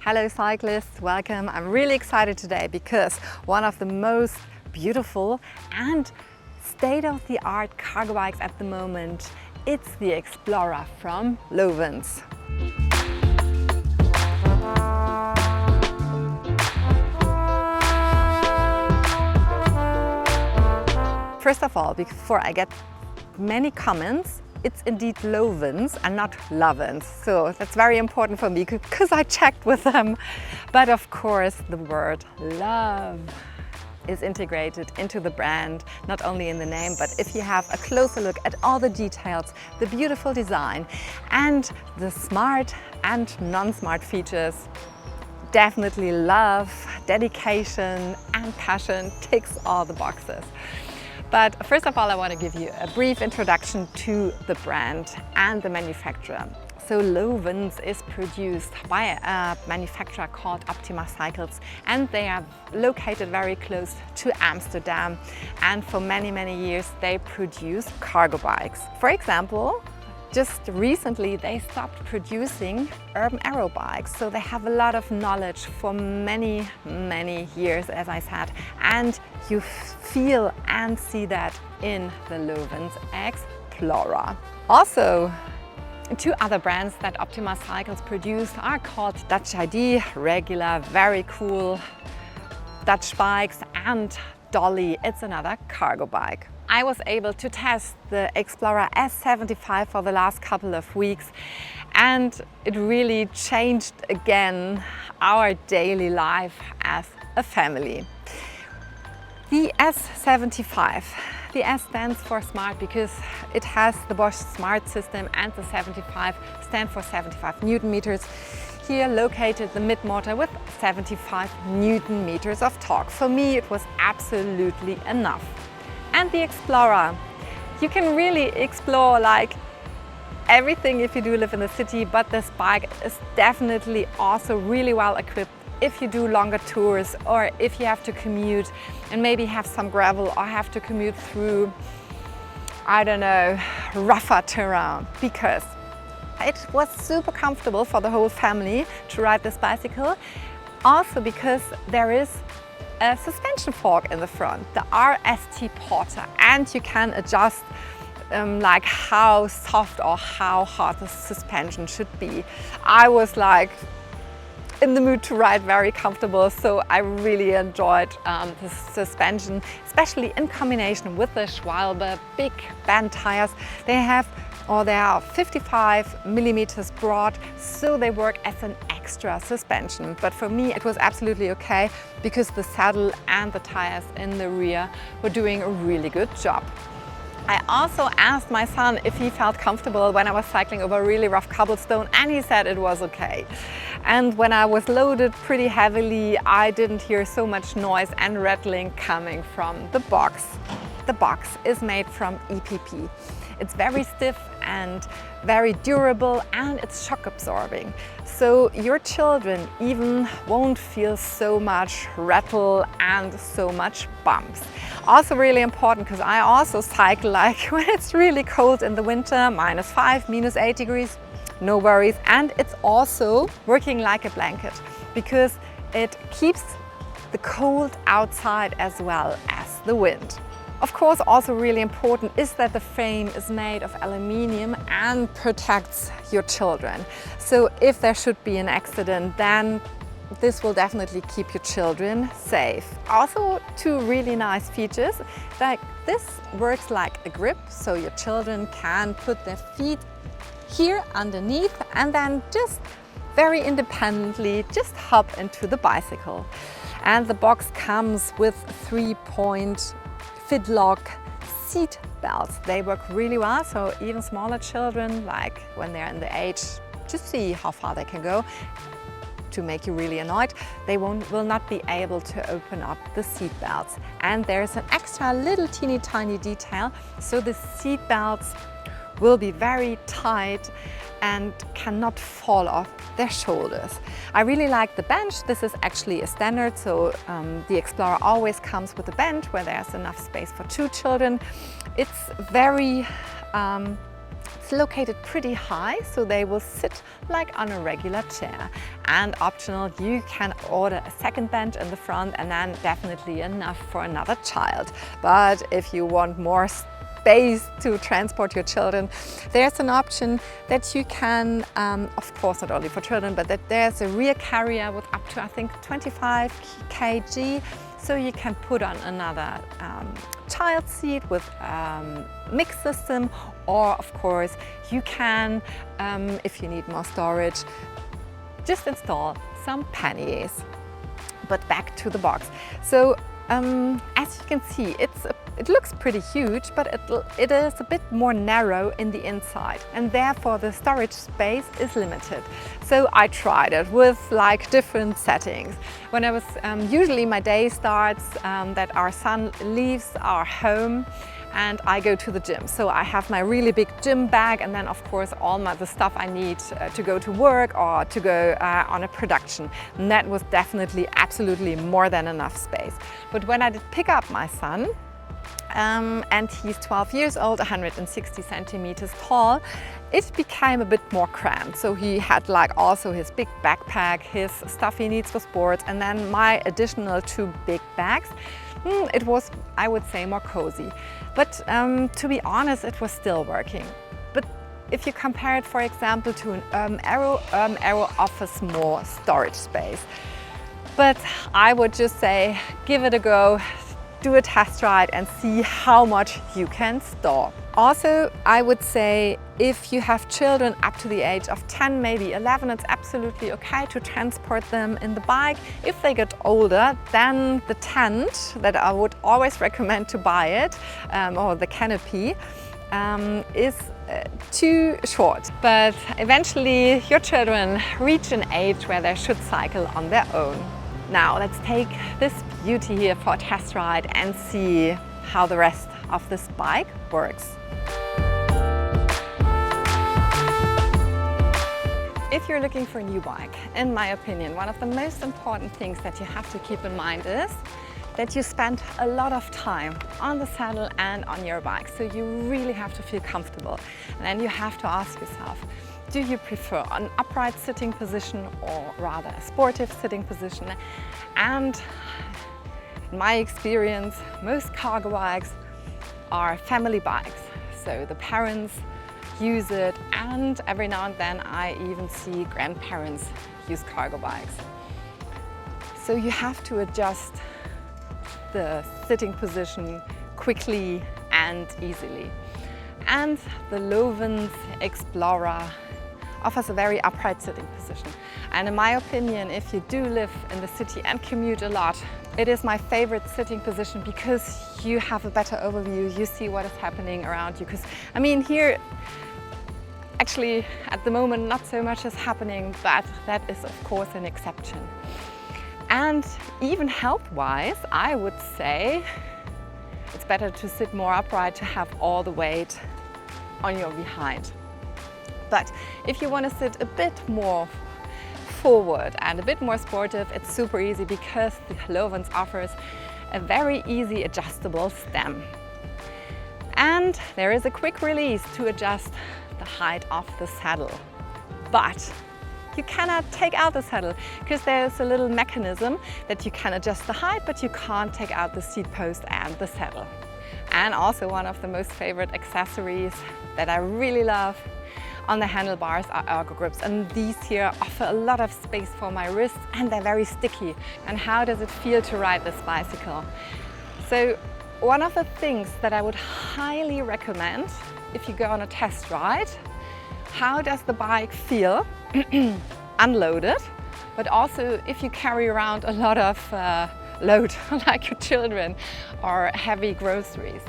Hello cyclists, welcome. I'm really excited today because one of the most beautiful and state-of-the-art cargo bikes at the moment, it's the Explorer from Lovens. First of all, before I get many comments, it's indeed Lovens and not Lovens. So that's very important for me because I checked with them. But of course, the word love is integrated into the brand, not only in the name, but if you have a closer look at all the details, the beautiful design and the smart and non-smart features, definitely love, dedication and passion ticks all the boxes. But first of all, I want to give you a brief introduction to the brand and the manufacturer. So Lovens is produced by a manufacturer called Optima Cycles, and they are located very close to Amsterdam. And for many, many years, they produce cargo bikes. For example, just recently they stopped producing urban aero bikes, so they have a lot of knowledge for many, many years, as I said, and you feel and see that in the Lovens Explorer. Also, two other brands that Optima Cycles produce are called Dutch ID, regular, very cool Dutch bikes, and Dolly, it's another cargo bike. I was able to test the Explorer S75 for the last couple of weeks, and it really changed again our daily life as a family. The S75, the S stands for smart because it has the Bosch smart system, and the 75 stand for 75 Newton meters. Here located the mid-motor with 75 Newton meters of torque. For me it was absolutely enough. And the Explorer, you can really explore like everything if you do live in the city, but this bike is definitely also really well equipped if you do longer tours or if you have to commute and maybe have some gravel or have to commute through, I don't know, rougher terrain, because it was super comfortable for the whole family to ride this bicycle. Also because there is a suspension fork in the front, the RST Porter, and you can adjust like how soft or how hard the suspension should be. I was like in the mood to ride very comfortable, so I really enjoyed the suspension, especially in combination with the Schwalbe big band tires. They are 55 millimeters broad, so they work as an extra suspension. But for me, it was absolutely okay because the saddle and the tires in the rear were doing a really good job. I also asked my son if he felt comfortable when I was cycling over really rough cobblestone, and he said it was okay. And when I was loaded pretty heavily, I didn't hear so much noise and rattling coming from the box. The box is made from EPP. It's very stiff and very durable, and it's shock absorbing. So your children even won't feel so much rattle and so much bumps. Also really important because I also cycle like when it's really cold in the winter, -5, -8 degrees, no worries. And it's also working like a blanket because it keeps the cold outside as well as the wind. Of course, also really important is that the frame is made of aluminium and protects your children. So if there should be an accident, then this will definitely keep your children safe. Also, two really nice features, like this works like a grip, so your children can put their feet here underneath and then just very independently just hop into the bicycle. And the box comes with 3-point fit lock seat belts. They work really well, so even smaller children, like when they're in the age to see how far they can go, to make you really annoyed, they will not be able to open up the seat belts. And there's an extra little teeny tiny detail, so the seat belts will be very tight and cannot fall off their shoulders. I really like the bench. This is actually a standard, so the Explorer always comes with a bench where there's enough space for 2 children. It's very It's located pretty high, so they will sit like on a regular chair. And optional, you can order a second bench in the front, and then definitely enough for another child. But if you want more space to transport your children, there's an option that you can, of course not only for children, but that there's a rear carrier with up to I think 25 kg. So you can put on another child seat with mixed system, or of course you can, if you need more storage, just install some panniers. But back to the box. So as you can see, it looks pretty huge, but it is a bit more narrow in the inside, and therefore the storage space is limited. So I tried it with like different settings. When I was, usually my day starts that our son leaves our home and I go to the gym. So I have my really big gym bag, and then of course all the stuff I need to go to work or to go on a production. And that was definitely absolutely more than enough space. But when I did pick up my son, and he's 12 years old, 160 centimeters tall, it became a bit more cramped. So he had like also his big backpack, his stuff he needs for sports, and then my additional 2 big bags. It was, I would say, more cozy. But to be honest, it was still working. But if you compare it, for example, to an Aero offers more storage space. But I would just say, give it a go. Do a test ride and see how much you can store. Also, I would say if you have children up to the age of 10, maybe 11, it's absolutely okay to transport them in the bike. If they get older, then the tent that I would always recommend to buy it, or the canopy, is too short. But eventually your children reach an age where they should cycle on their own. Now let's take this beauty here for a test ride and see how the rest of this bike works. If you're looking for a new bike, in my opinion, one of the most important things that you have to keep in mind is that you spend a lot of time on the saddle and on your bike. So you really have to feel comfortable. And then you have to ask yourself, do you prefer an upright sitting position or rather a sportive sitting position? And in my experience, most cargo bikes are family bikes. So the parents use it, and every now and then I even see grandparents use cargo bikes. So you have to adjust the sitting position quickly and easily. And the Lovens Explorer offers a very upright sitting position. And in my opinion, if you do live in the city and commute a lot, it is my favorite sitting position because you have a better overview, you see what is happening around you. Because I mean, here, actually at the moment not so much is happening, but that is of course an exception. And even health-wise, I would say it's better to sit more upright to have all the weight on your behind. But if you want to sit a bit more forward and a bit more sportive, it's super easy because the Lovens offers a very easy adjustable stem. And there is a quick release to adjust the height of the saddle. But you cannot take out the saddle because there's a little mechanism that you can adjust the height, but you can't take out the seat post and the saddle. And also one of the most favorite accessories that I really love on the handlebars are ergo grips, and these here offer a lot of space for my wrists and they're very sticky. And how does it feel to ride this bicycle? So one of the things that I would highly recommend if you go on a test ride, how does the bike feel unloaded, but also if you carry around a lot of load like your children or heavy groceries.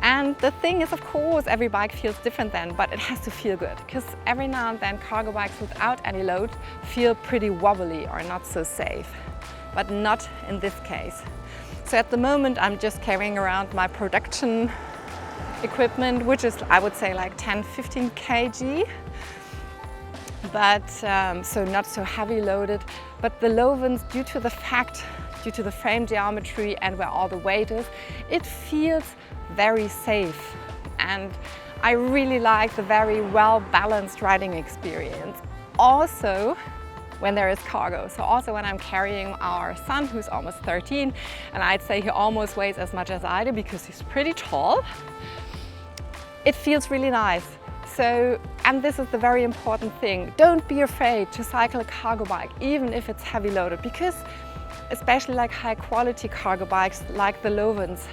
And the thing is, of course, every bike feels different then, but it has to feel good, because every now and then cargo bikes without any load feel pretty wobbly or not so safe, but not in this case. So at the moment I'm just carrying around my production equipment, which is, I would say, like 10-15 kg, but so not so heavy loaded. But the Lovens, due to the frame geometry and where all the weight is, it feels very safe. And I really like the very well-balanced riding experience. Also, when there is cargo. So also when I'm carrying our son, who's almost 13, and I'd say he almost weighs as much as I do because he's pretty tall, it feels really nice. So, and this is the very important thing, don't be afraid to cycle a cargo bike, even if it's heavy loaded, because especially like high quality cargo bikes like the Lovens,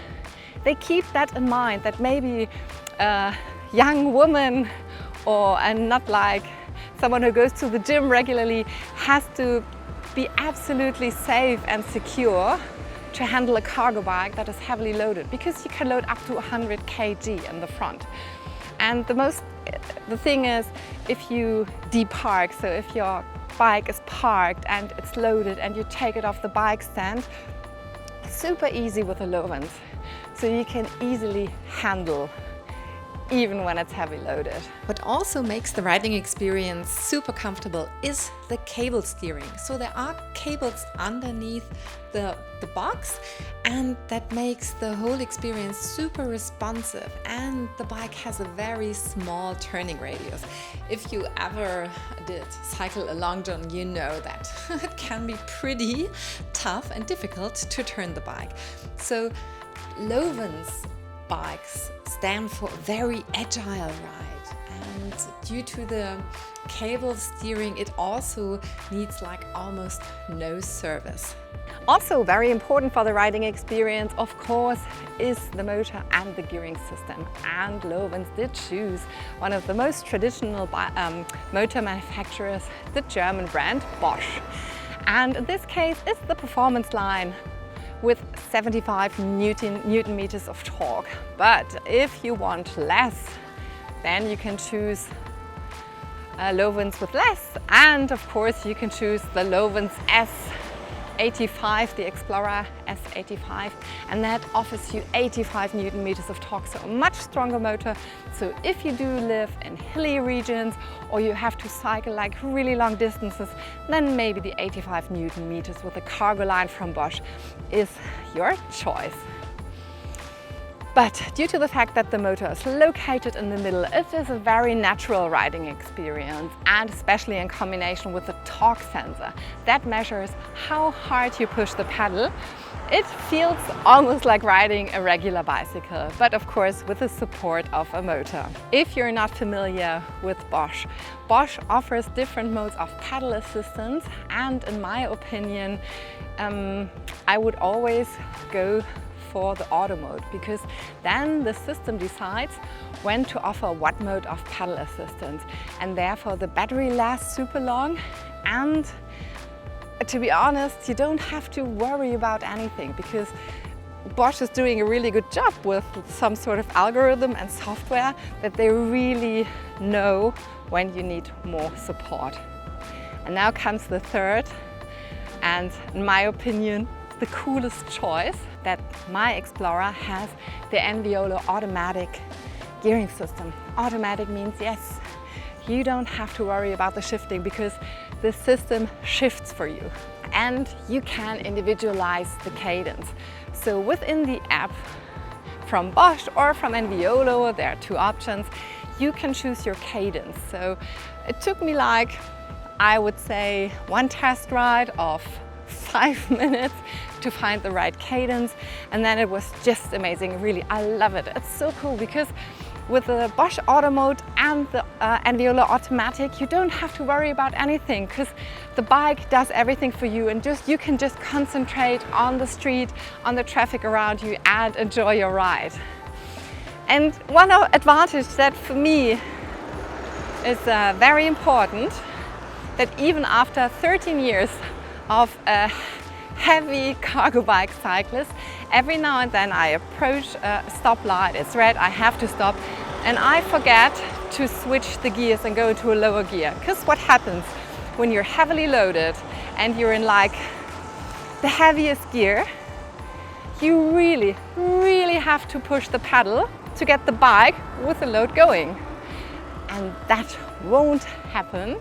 they keep that in mind, that maybe a young woman and not like someone who goes to the gym regularly has to be absolutely safe and secure to handle a cargo bike that is heavily loaded, because you can load up to 100 kg in the front. And the thing is, if you depark, so if your bike is parked and it's loaded and you take it off the bike stand, super easy with the Lovens. So you can easily handle even when it's heavy loaded. What also makes the riding experience super comfortable is the cable steering. So there are cables underneath the box, and that makes the whole experience super responsive, and the bike has a very small turning radius. If you ever did cycle a long jump, you know that it can be pretty tough and difficult to turn the bike. So Lovens bikes stand for very agile ride, and due to the cable steering it also needs like almost no service. Also very important for the riding experience, of course, is the motor and the gearing system. And Lovens did choose one of the most traditional motor manufacturers, the German brand Bosch. And in this case it's the performance line with 75 Newton meters of torque. But if you want less, then you can choose Lovens with less. And of course you can choose the Lovens S75, the Explorer S75, and that offers you 85 Newton meters of torque, so a much stronger motor. So if you do live in hilly regions or you have to cycle like really long distances, then maybe the 85 Newton meters with the cargo line from Bosch is your choice. But due to the fact that the motor is located in the middle, it is a very natural riding experience, and especially in combination with the torque sensor that measures how hard you push the pedal. It feels almost like riding a regular bicycle, but of course with the support of a motor. If you're not familiar with Bosch, Bosch offers different modes of pedal assistance, and in my opinion, I would always go for the auto mode, because then the system decides when to offer what mode of pedal assistance, and therefore the battery lasts super long, and to be honest, you don't have to worry about anything, because Bosch is doing a really good job with some sort of algorithm and software that they really know when you need more support. And now comes the third, and in my opinion the coolest choice, that my Explorer has the Enviolo automatic gearing system. Automatic means yes, you don't have to worry about the shifting, because the system shifts for you and you can individualize the cadence. So within the app from Bosch or from Enviolo, there are two options, you can choose your cadence. So it took me like, I would say, one test ride of 5 minutes to find the right cadence, and then it was just amazing. Really, I love it. It's so cool, because with the Bosch Auto Mode and the Enviolo Automatic, you don't have to worry about anything, because the bike does everything for you, and you can just concentrate on the street, on the traffic around you, and enjoy your ride. And one advantage that for me is very important, that even after 13 years of a heavy cargo bike cyclist, every now and then I approach a stoplight, it's red, I have to stop, and I forget to switch the gears and go to a lower gear. Because what happens when you're heavily loaded and you're in like the heaviest gear, you really have to push the pedal to get the bike with the load going. And that won't happen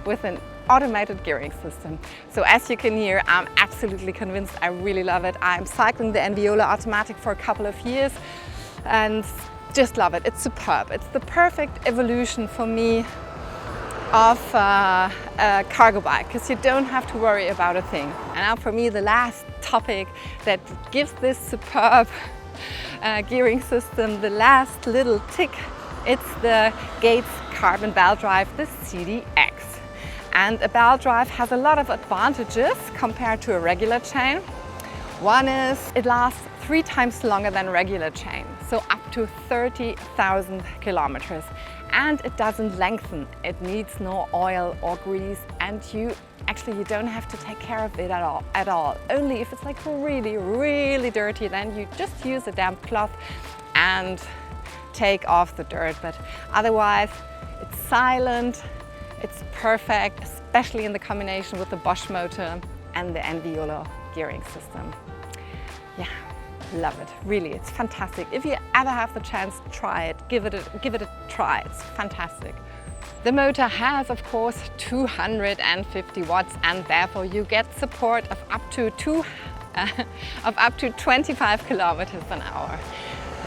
with an automated gearing system. So as you can hear, I'm absolutely convinced. I really love it. I'm cycling the Enviolo Automatic for a couple of years, and just love it. It's superb. It's the perfect evolution for me of a cargo bike, because you don't have to worry about a thing. And now for me, the last topic that gives this superb gearing system the last little tick, it's the Gates carbon belt drive, the CDX. And a belt drive has a lot of advantages compared to a regular chain. One is it lasts 3 times longer than regular chain, so up to 30,000 kilometers. And it doesn't lengthen. It needs no oil or grease, and you don't have to take care of it at all. Only if it's like really, really dirty, then you just use a damp cloth and take off the dirt. But otherwise, it's silent, it's perfect, especially in the combination with the Bosch motor and the Enviolo gearing system. Yeah. Love it, really, it's fantastic. If you ever have the chance, try it, give it a try, it's fantastic. The motor has, of course, 250 watts, and therefore you get support of up to 25 kilometers an hour.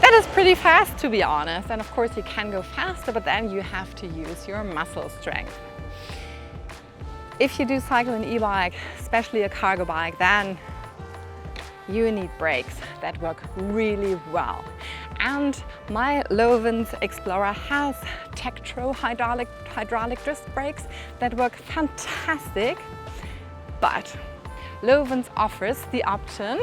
That is pretty fast, to be honest, and of course you can go faster, but then you have to use your muscle strength. If you do cycle an e-bike, especially a cargo bike, then you need brakes that work really well. And my Lovens Explorer has Tektro hydraulic disc brakes that work fantastic. But Lovens offers the option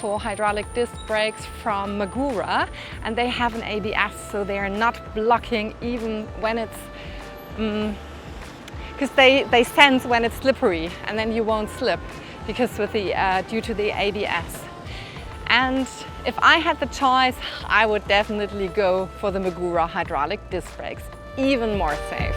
for hydraulic disc brakes from Magura, and they have an ABS, so they are not blocking even when it's because they sense when it's slippery, and then you won't slip because due to the ABS. And if I had the choice, I would definitely go for the Magura hydraulic disc brakes, even more safe.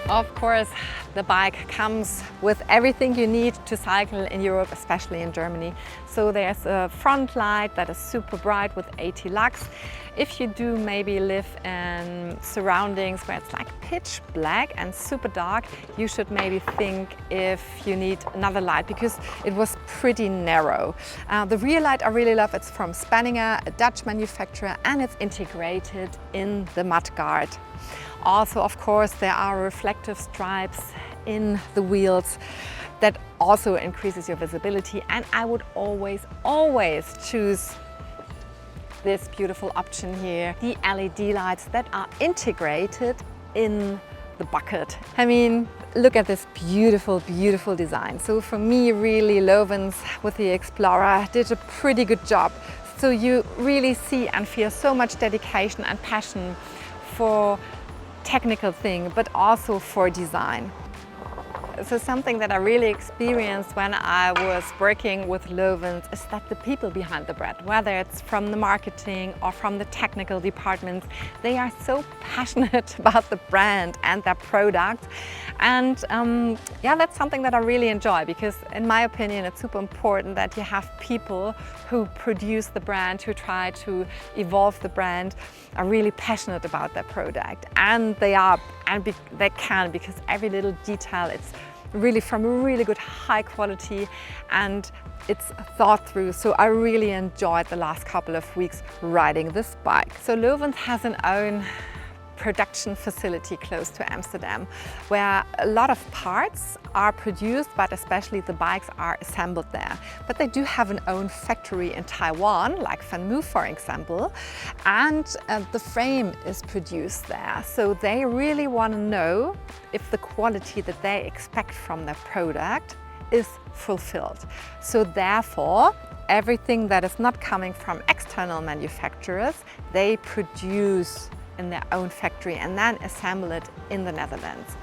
Of course, the bike comes with everything you need to cycle in Europe, especially in Germany. So there's a front light that is super bright with 80 lux. If you do maybe live in surroundings where it's like pitch black and super dark, you should maybe think if you need another light, because it was pretty narrow. The rear light I really love. It's from Spanninger, a Dutch manufacturer, and it's integrated in the mudguard. Also, of course, there are reflective stripes in the wheels that also increases your visibility, and I would always choose this beautiful option here, the LED lights that are integrated in the bucket. I mean, look at this beautiful design. So for me, really, Lovens with the Explorer did a pretty good job. So you really see and feel so much dedication and passion for technical thing, but also for design. So something that I really experienced when I was working with Lovens is that the people behind the brand, whether it's from the marketing or from the technical departments, they are so passionate about the brand and their product. And yeah, that's something that I really enjoy, because in my opinion, it's super important that you have people who produce the brand, who try to evolve the brand, are really passionate about their product. And they are, and they can, because every little detail, it's really from a really good high quality and it's thought through. So I really enjoyed the last couple of weeks riding this bike. So Lovens has an own production facility close to Amsterdam, where a lot of parts are produced, but especially the bikes are assembled there. But they do have an own factory in Taiwan, like Fanmu, for example, and the frame is produced there. So they really want to know if the quality that they expect from their product is fulfilled. So therefore, everything that is not coming from external manufacturers, they produce in their own factory and then assemble it in the Netherlands.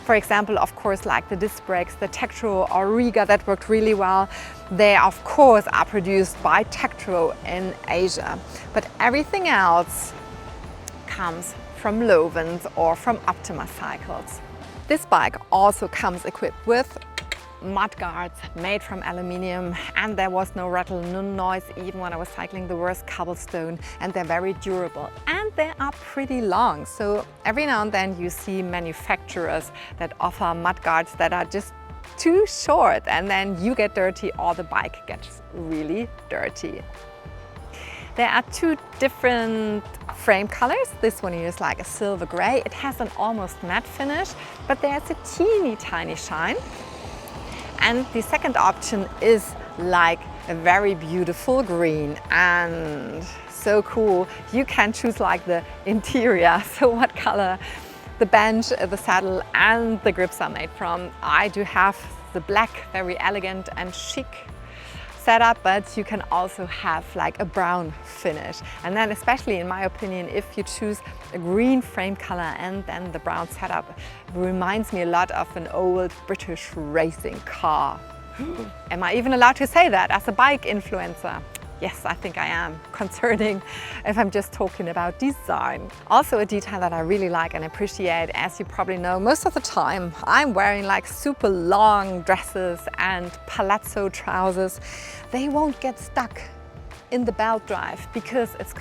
For example, of course, like the disc brakes, the Tektro or Riga that worked really well, they of course are produced by Tektro in Asia. But everything else comes from Lovens or from Optima Cycles. This bike also comes equipped with mud guards made from aluminium, and there was no rattle, no noise even when I was cycling the worst cobblestone, and they're very durable and they are pretty long. So every now and then you see manufacturers that offer mud guards that are just too short, and then you get dirty or the bike gets really dirty. There are two different frame colors. This one here is like a silver gray. It has an almost matte finish, but there's a teeny tiny shine. And the second option is like a very beautiful green, and so cool. You can choose like the interior, so what color the bench, the saddle and the grips are made from. I do have the black, very elegant and chic setup, but you can also have like a brown finish. And then especially in my opinion, if you choose a green frame color and then the brown setup, reminds me a lot of an old British racing car. Am I even allowed to say that as a bike influencer? Yes, I think I am, concerning if I'm just talking about design. Also a detail that I really like and appreciate, as you probably know, most of the time I'm wearing like super long dresses and palazzo trousers. They won't get stuck in the belt drive because it's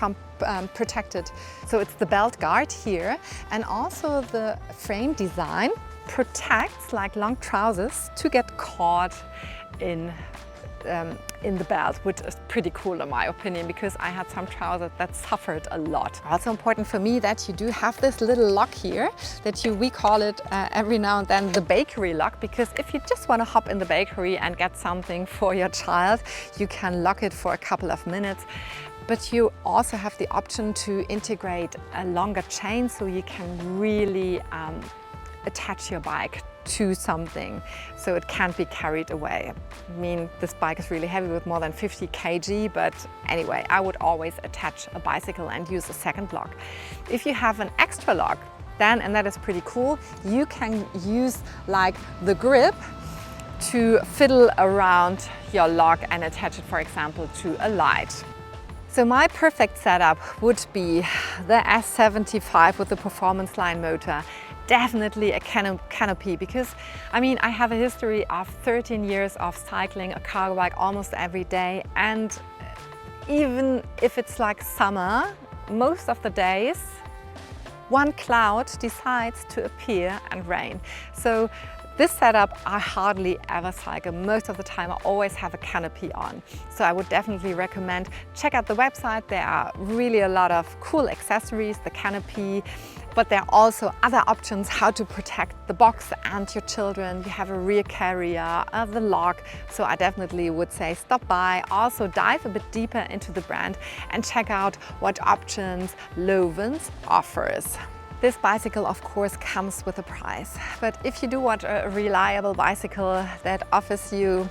protected. So it's the belt guard here, and also the frame design protects like long trousers to get caught in the belt, which is pretty cool in my opinion, because I had some trousers that suffered a lot. Also important for me that you do have this little lock here that we call it every now and then the bakery lock, because if you just want to hop in the bakery and get something for your child, you can lock it for a couple of minutes. But you also have the option to integrate a longer chain, so you can really attach your bike to something so it can't be carried away. I mean, this bike is really heavy with more than 50 kg, but anyway, I would always attach a bicycle and use a second lock. If you have an extra lock, then, and that is pretty cool, you can use like the grip to fiddle around your lock and attach it, for example, to a light. So my perfect setup would be the S75 with the performance line motor. Definitely a canopy, because I mean, I have a history of 13 years of cycling a cargo bike almost every day, and even if it's like summer, most of the days one cloud decides to appear and rain. So this setup I hardly ever cycle. Most of the time I always have a canopy on. So I would definitely recommend check out the website. There are really a lot of cool accessories, the canopy, but there are also other options how to protect the box and your children. You have a rear carrier, the lock. So I definitely would say stop by, also dive a bit deeper into the brand and check out what options Lovens offers. This bicycle of course comes with a price, but if you do want a reliable bicycle that offers you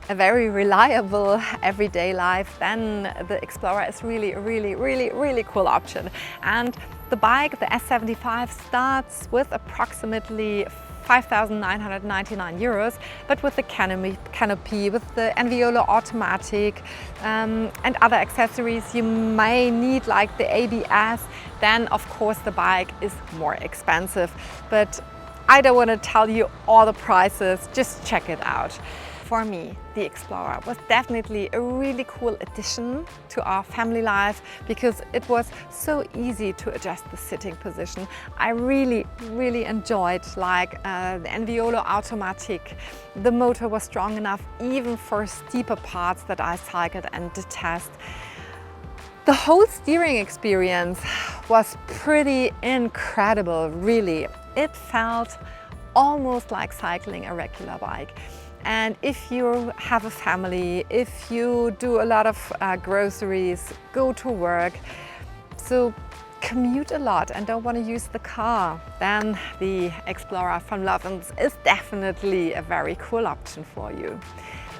a very reliable everyday life, then the Explorer is really cool option. And the bike, the S75, starts with approximately 5,999 euros, but with the canopy, with the Enviolo automatic and other accessories you may need, like the ABS, then of course the bike is more expensive. But I don't want to tell you all the prices, just check it out. For me, the Explorer was definitely a really cool addition to our family life, because it was so easy to adjust the sitting position. I really enjoyed like the Enviolo automatic. The motor was strong enough even for steeper parts that I cycled and did test. The whole steering experience was pretty incredible, really. It felt almost like cycling a regular bike. And if you have a family, if you do a lot of groceries, go to work, so commute a lot and don't want to use the car, then the Explorer from Lovens is definitely a very cool option for you.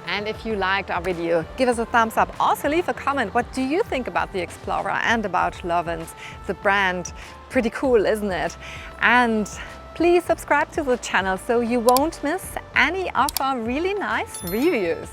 And if you liked our video, give us a thumbs up. Also leave a comment. What do you think about the Explorer and about Lovens, the brand? Pretty cool, isn't it? And please subscribe to the channel so you won't miss any of our really nice reviews.